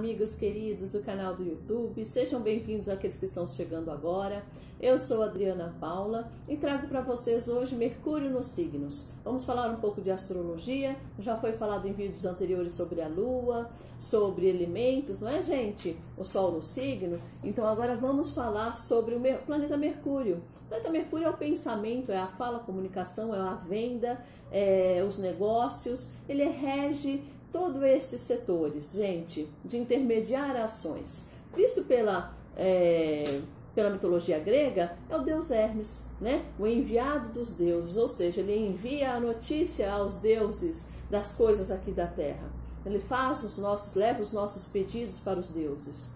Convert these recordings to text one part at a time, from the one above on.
amigos queridos do canal do YouTube, sejam bem-vindos àqueles que estão chegando agora. Eu sou Adriana Paula e trago para vocês hoje Mercúrio nos signos. Vamos falar um pouco de astrologia, já foi falado em vídeos anteriores sobre a Lua, sobre elementos, não é, gente? O Sol no signo. Então agora vamos falar sobre o planeta Mercúrio. O planeta Mercúrio é o pensamento, é a fala, a comunicação, é a venda, os negócios. Ele rege todos esses setores, gente, de intermediar ações. Visto pela mitologia grega, é o deus Hermes, né? O enviado dos deuses, ou seja, ele envia a notícia aos deuses das coisas aqui da Terra. Ele leva os nossos pedidos para os deuses.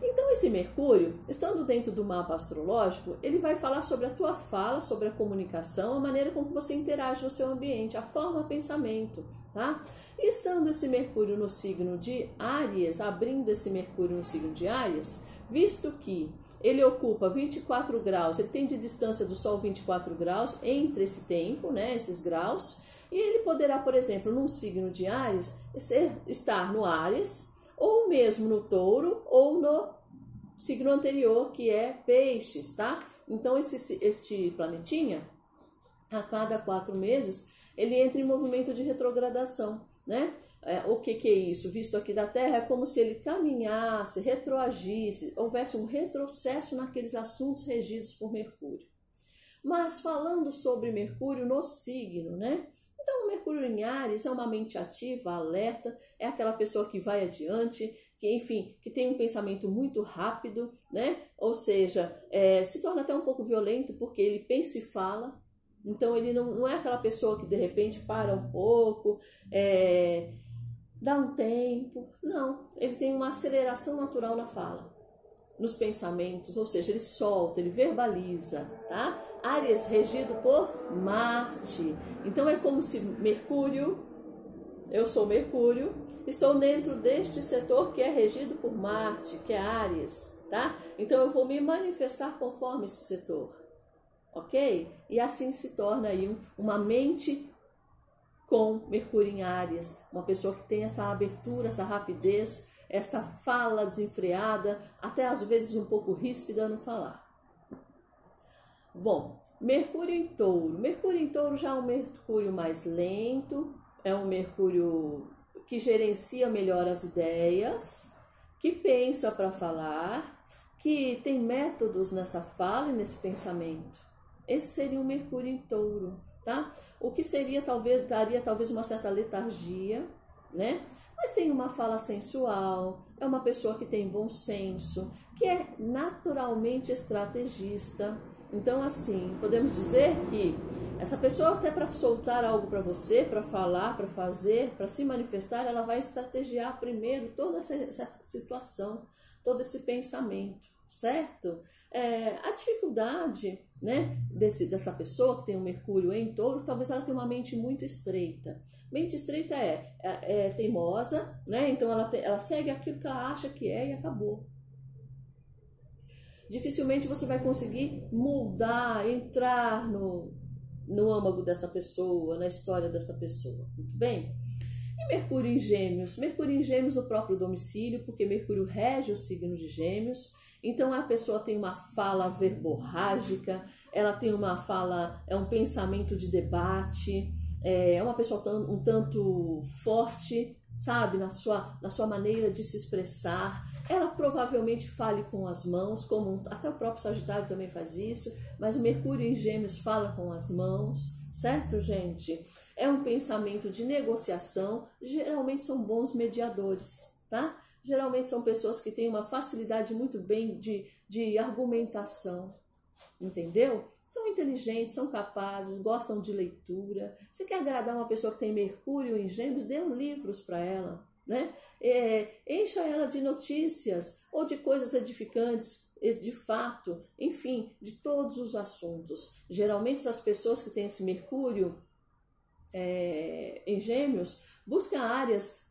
Então esse Mercúrio, estando dentro do mapa astrológico, ele vai falar sobre a tua fala, sobre a comunicação, a maneira como você interage no seu ambiente, a forma, pensamento, tá? E estando esse Mercúrio no signo de Áries, abrindo esse Mercúrio no signo de Áries, visto que ele ocupa 24 graus, ele tem de distância do Sol 24 graus entre esse tempo, né, esses graus, e ele poderá, por exemplo, num signo de Áries, estar no Áries, ou mesmo no Touro, ou no signo anterior, que é Peixes, tá? Então, este planetinha, a cada 4 meses, ele entra em movimento de retrogradação, né? O que é isso? Visto aqui da Terra, é como se ele caminhasse, retroagisse, houvesse um retrocesso naqueles assuntos regidos por Mercúrio. Mas falando sobre Mercúrio no signo, né? Então, o Mercúrio em Áries é uma mente ativa, alerta, é aquela pessoa que vai adiante, que, enfim, que tem um pensamento muito rápido, né? Ou seja, se torna até um pouco violento porque ele pensa e fala. Então, ele não é aquela pessoa que, de repente, para um pouco, dá um tempo. Não, ele tem uma aceleração natural na fala, nos pensamentos, ou seja, ele solta, ele verbaliza, tá? Áries regido por Marte. Então, é como se Mercúrio, eu sou Mercúrio, estou dentro deste setor que é regido por Marte, que é Áries, tá? Então, eu vou me manifestar conforme esse setor. Ok? E assim se torna aí uma mente com Mercúrio em Áries, uma pessoa que tem essa abertura, essa rapidez, essa fala desenfreada, até às vezes um pouco ríspida no falar. Bom, Mercúrio em Touro. Mercúrio em Touro já é um Mercúrio mais lento, é um Mercúrio que gerencia melhor as ideias, que pensa para falar, que tem métodos nessa fala e nesse pensamento. Esse seria um Mercúrio em Touro, tá? O que seria, daria talvez uma certa letargia, né? Mas tem uma fala sensual, é uma pessoa que tem bom senso, que é naturalmente estrategista. Então, assim, podemos dizer que essa pessoa, até para soltar algo para você, para falar, para fazer, para se manifestar, ela vai estrategiar primeiro toda essa situação, todo esse pensamento, certo? A dificuldade, né, dessa pessoa que tem um Mercúrio em Touro, talvez ela tenha uma mente muito estreita. Mente estreita é teimosa, né? Então ela segue aquilo que ela acha que é e acabou. Dificilmente você vai conseguir mudar, entrar no âmago dessa pessoa, na história dessa pessoa. Muito bem? E Mercúrio em Gêmeos? Mercúrio em Gêmeos no próprio domicílio, porque Mercúrio rege o signo de Gêmeos. Então a pessoa tem uma fala verborrágica, ela tem uma fala, um pensamento de debate, é uma pessoa um tanto forte, sabe, na sua maneira de se expressar. Ela provavelmente fale com as mãos, como até o próprio Sagitário também faz isso, mas o Mercúrio em Gêmeos fala com as mãos, certo, gente? É um pensamento de negociação, geralmente são bons mediadores, tá? Geralmente são pessoas que têm uma facilidade muito bem de argumentação, entendeu? São inteligentes, são capazes, gostam de leitura. Você quer agradar uma pessoa que tem Mercúrio em Gêmeos, dê livros para ela, né? Encha ela de notícias ou de coisas edificantes, de fato, enfim, de todos os assuntos. Geralmente as pessoas que têm esse Mercúrio em Gêmeos buscam áreas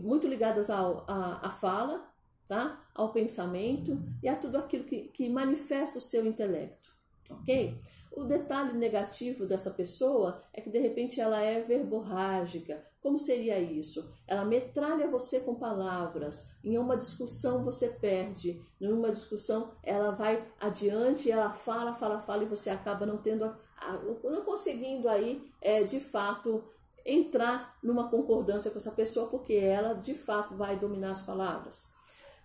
muito ligadas à fala, tá? Ao pensamento e a tudo aquilo que manifesta o seu intelecto, ok? O detalhe negativo dessa pessoa é que de repente ela é verborrágica, Como seria isso? Ela metralha você com palavras. Em uma discussão você perde. Em uma discussão ela vai adiante, ela fala e você acaba não tendo, não conseguindo aí, de fato, entrar numa concordância com essa pessoa, porque ela, de fato, vai dominar as palavras.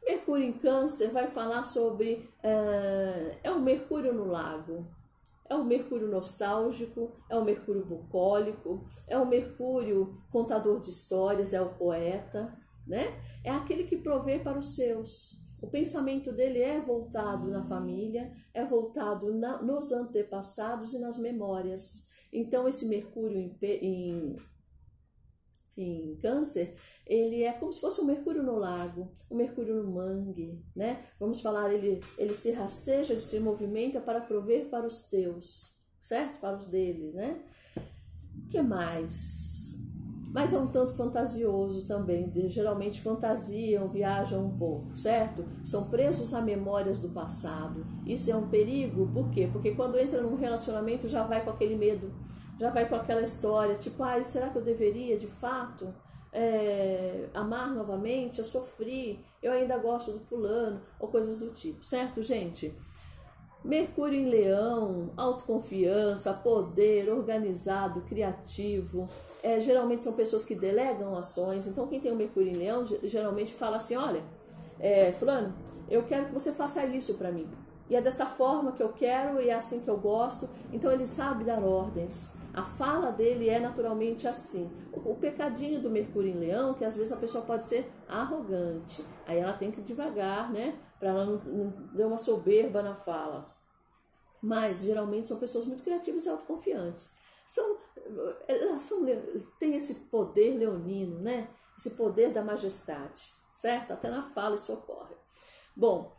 Mercúrio em Câncer vai falar sobre, é o Mercúrio no lago, é o Mercúrio nostálgico, é o Mercúrio bucólico, é o Mercúrio contador de histórias, é o poeta, né? É aquele que provê para os seus. O pensamento dele é voltado na família, é voltado nos antepassados e nas memórias. Então, esse Mercúrio em Câncer, ele é como se fosse um Mercúrio no lago, um Mercúrio no mangue, né? Vamos falar, ele se rasteja, ele se movimenta para prover para os teus, certo? Para os dele, né? O que mais? Mas é um tanto fantasioso também, geralmente fantasiam, viajam um pouco, certo? São presos a memórias do passado. Isso é um perigo, por quê? Porque quando entra num relacionamento já vai com aquele medo, já vai com aquela história, tipo, será que eu deveria, de fato, amar novamente? Eu sofri, eu ainda gosto do fulano, ou coisas do tipo, certo, gente? Mercúrio em Leão, autoconfiança, poder, organizado, criativo. Geralmente são pessoas que delegam ações. Então, quem tem o Mercúrio em Leão, geralmente fala assim, olha, fulano, eu quero que você faça isso para mim. E é desta forma que eu quero e é assim que eu gosto. Então, ele sabe dar ordens. A fala dele é naturalmente assim. O pecadinho do Mercúrio em Leão, que às vezes a pessoa pode ser arrogante. Aí ela tem que ir devagar, né? Para ela não dar uma soberba na fala. Mas, geralmente, são pessoas muito criativas e autoconfiantes. Têm esse poder leonino, né? Esse poder da majestade, certo? Até na fala isso ocorre. Bom,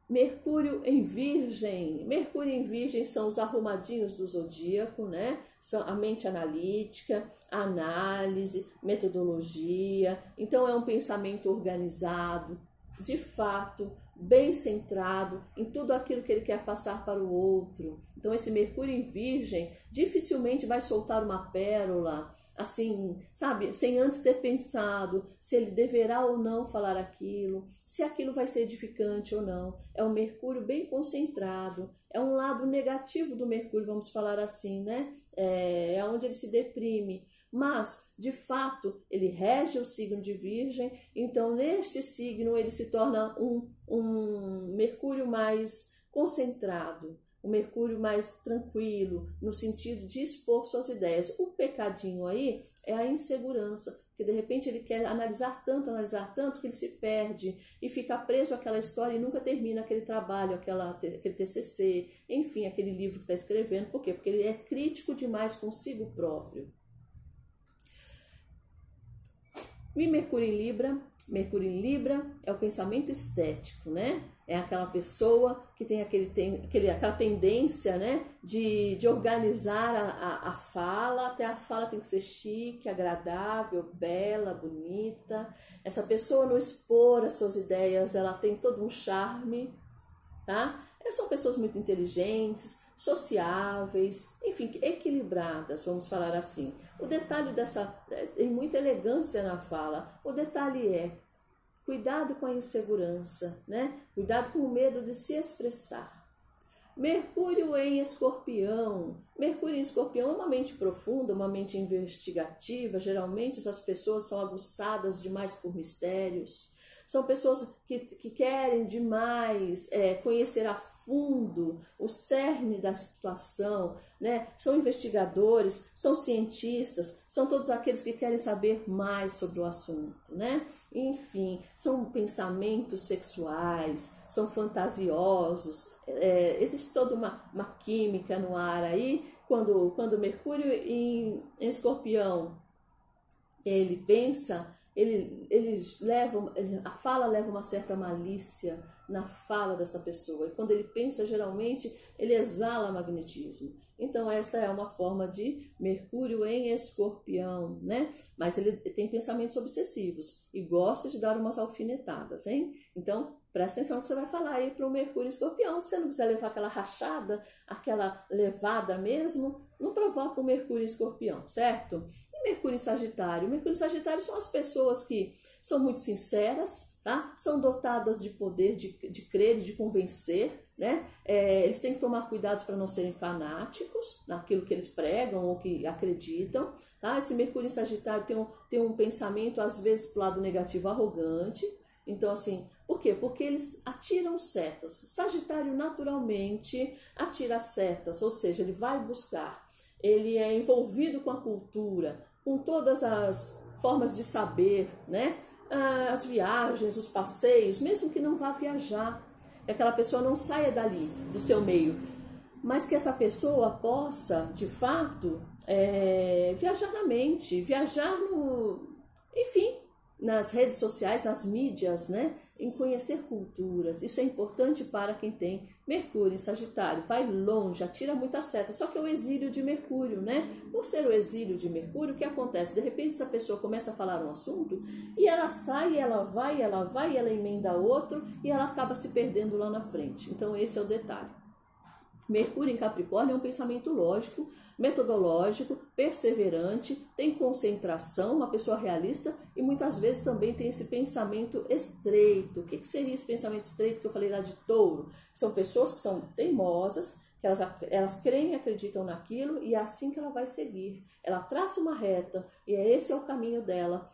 Mercúrio em Virgem. Mercúrio em Virgem são os arrumadinhos do zodíaco, né? São a mente analítica, a análise, metodologia. Então, é um pensamento organizado, de fato, bem centrado em tudo aquilo que ele quer passar para o outro. Então, esse Mercúrio em Virgem dificilmente vai soltar uma pérola, assim, sabe, sem antes ter pensado se ele deverá ou não falar aquilo, se aquilo vai ser edificante ou não. É um Mercúrio bem concentrado, é um lado negativo do Mercúrio, vamos falar assim, né? É onde ele se deprime. Mas, de fato, ele rege o signo de Virgem, então neste signo ele se torna um Mercúrio mais concentrado, um Mercúrio mais tranquilo, no sentido de expor suas ideias. O pecadinho aí é a insegurança, porque de repente ele quer analisar tanto que ele se perde e fica preso àquela história e nunca termina aquele trabalho, aquele TCC, enfim, aquele livro que está escrevendo. Por quê? Porque ele é crítico demais consigo próprio. E Mercúrio em Libra? Mercúrio em Libra é o pensamento estético, né? É aquela pessoa que tem aquela tendência, né, de organizar a fala. Até a fala tem que ser chique, agradável, bela, bonita. Essa pessoa, no expor as suas ideias, ela tem todo um charme, tá? São pessoas muito inteligentes, sociáveis, enfim, equilibradas, vamos falar assim. O detalhe tem muita elegância na fala. O detalhe é cuidado com a insegurança, né? Cuidado com o medo de se expressar. Mercúrio em Escorpião. Mercúrio em Escorpião é uma mente profunda, uma mente investigativa. Geralmente essas pessoas são aguçadas demais por mistérios. São pessoas que querem demais conhecer a fundo o cerne da situação, né? São investigadores, são cientistas, são todos aqueles que querem saber mais sobre o assunto, né? Enfim, são pensamentos sexuais, são fantasiosos, existe toda uma química no ar aí. Quando Mercúrio em Escorpião, ele pensa, a fala leva uma certa malícia, na fala dessa pessoa. E quando ele pensa, geralmente, ele exala magnetismo. Então, esta é uma forma de Mercúrio em Escorpião, né? Mas ele tem pensamentos obsessivos e gosta de dar umas alfinetadas, hein? Então, presta atenção no que você vai falar aí para o Mercúrio em Escorpião. Se você não quiser levar aquela rachada, aquela levada mesmo, não provoca o Mercúrio em Escorpião, certo? E Mercúrio em Sagitário? Mercúrio em Sagitário são as pessoas que são muito sinceras, tá? São dotadas de poder de crer e de convencer, né? Eles têm que tomar cuidado para não serem fanáticos naquilo que eles pregam ou que acreditam, tá? Esse Mercúrio em Sagitário tem um pensamento, às vezes, pro lado negativo, arrogante. Então, assim, por quê? Porque eles atiram setas. Sagitário, naturalmente, atira setas, ou seja, ele vai buscar. Ele é envolvido com a cultura, com todas as formas de saber, né? As viagens, os passeios, mesmo que não vá viajar, que aquela pessoa não saia dali, do seu meio, mas que essa pessoa possa, de fato, viajar na mente, viajar enfim, nas redes sociais, nas mídias, né? Em conhecer culturas. Isso é importante para quem tem Mercúrio em Sagitário. Vai longe, atira muita seta. Só que é o exílio de Mercúrio, né? Por ser o exílio de Mercúrio, o que acontece? De repente essa pessoa começa a falar um assunto e ela sai, ela vai, ela emenda outro e ela acaba se perdendo lá na frente. Então esse é o detalhe. Mercúrio em Capricórnio é um pensamento lógico, metodológico, perseverante, tem concentração, uma pessoa realista e muitas vezes também tem esse pensamento estreito. O que seria esse pensamento estreito que eu falei lá de Touro? São pessoas que são teimosas, que elas creem e acreditam naquilo e é assim que ela vai seguir. Ela traça uma reta e esse é o caminho dela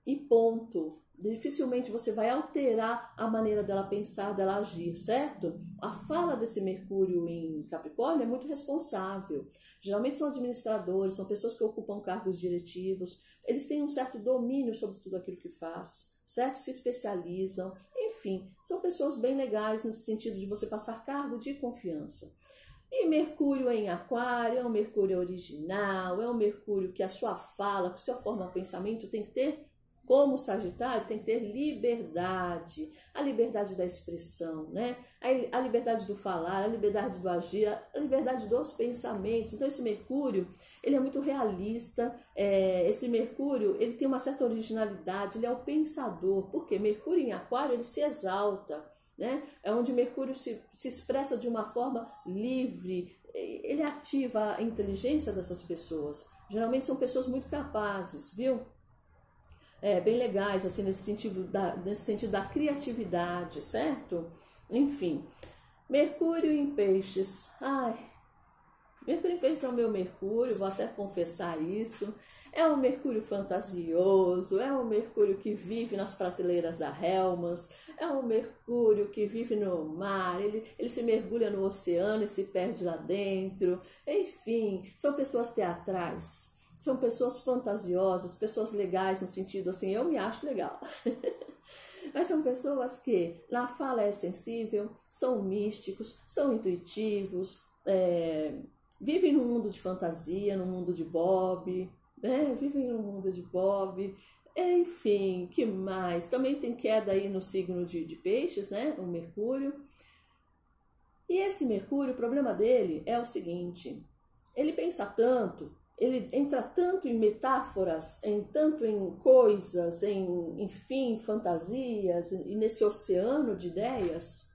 e ponto. Dificilmente você vai alterar a maneira dela pensar, dela agir, certo? A fala desse Mercúrio em Capricórnio é muito responsável. Geralmente são administradores, são pessoas que ocupam cargos diretivos. Eles têm um certo domínio sobre tudo aquilo que faz, certo? Se especializam. Enfim, são pessoas bem legais no sentido de você passar cargo de confiança. E Mercúrio em Aquário é um Mercúrio original, é um Mercúrio que a sua fala, que a sua forma de pensamento tem que ter. Como Sagitário, tem que ter liberdade, a liberdade da expressão, né? A liberdade do falar, a liberdade do agir, a liberdade dos pensamentos. Então esse Mercúrio, ele é muito realista, esse Mercúrio, ele tem uma certa originalidade, ele é o pensador, porque Mercúrio em Aquário, ele se exalta, né? É onde Mercúrio se expressa de uma forma livre, ele ativa a inteligência dessas pessoas. Geralmente são pessoas muito capazes, viu? Bem legais, assim, nesse sentido da criatividade, certo? Enfim, Mercúrio em Peixes. Ai, Mercúrio em Peixes é o meu Mercúrio, vou até confessar isso. É um Mercúrio fantasioso, é um Mercúrio que vive nas prateleiras da Hellmann's, é um Mercúrio que vive no mar, ele se mergulha no oceano e se perde lá dentro. Enfim, são pessoas teatrais. São pessoas fantasiosas, pessoas legais no sentido assim, eu me acho legal. Mas são pessoas que na fala é sensível, são místicos, são intuitivos, vivem num mundo de fantasia, num mundo de Bob, né? Vivem num mundo de Bob. Enfim, que mais? Também tem queda aí no signo de Peixes, né? O Mercúrio. E esse Mercúrio, o problema dele é o seguinte, ele pensa tanto, ele entra tanto em metáforas, tanto em coisas, enfim, fantasias, e nesse oceano de ideias,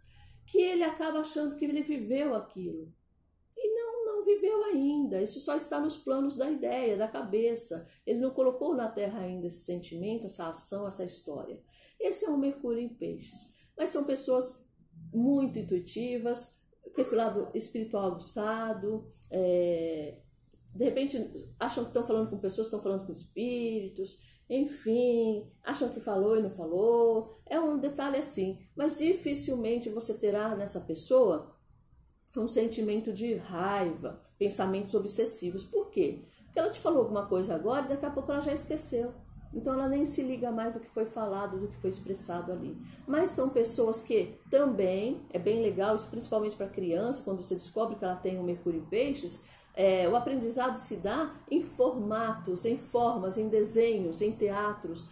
que ele acaba achando que ele viveu aquilo. E não viveu ainda, isso só está nos planos da ideia, da cabeça. Ele não colocou na Terra ainda esse sentimento, essa ação, essa história. Esse é um Mercúrio em Peixes. Mas são pessoas muito intuitivas, com esse lado espiritual aguçado, de repente acham que estão falando com pessoas, estão falando com espíritos, enfim, acham que falou e não falou. É um detalhe assim, mas dificilmente você terá nessa pessoa um sentimento de raiva, pensamentos obsessivos. Por quê? Porque ela te falou alguma coisa agora e daqui a pouco ela já esqueceu. Então ela nem se liga mais do que foi falado, do que foi expressado ali. Mas são pessoas que também, é bem legal, isso principalmente para criança, quando você descobre que ela tem um Mercúrio em Peixes, O aprendizado se dá em formatos, em formas, em desenhos, em teatros.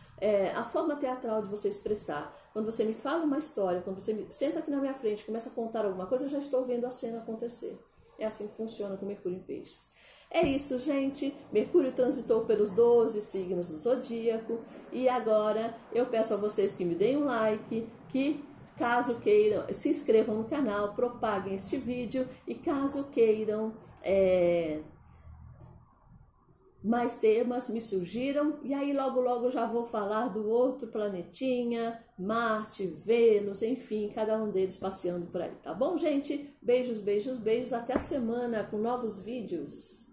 A forma teatral de você expressar. Quando você me fala uma história, quando você senta aqui na minha frente e começa a contar alguma coisa, eu já estou vendo a cena acontecer. É assim que funciona com Mercúrio em Peixes. É isso, gente. Mercúrio transitou pelos 12 signos do zodíaco. E agora eu peço a vocês que me deem um like, que caso queiram, se inscrevam no canal, propaguem este vídeo. E caso queiram... mais temas me surgiram, e aí logo eu já vou falar do outro planetinha, Marte, Vênus, enfim, cada um deles passeando por aí, tá bom, gente? Beijos, beijos, beijos, até a semana com novos vídeos.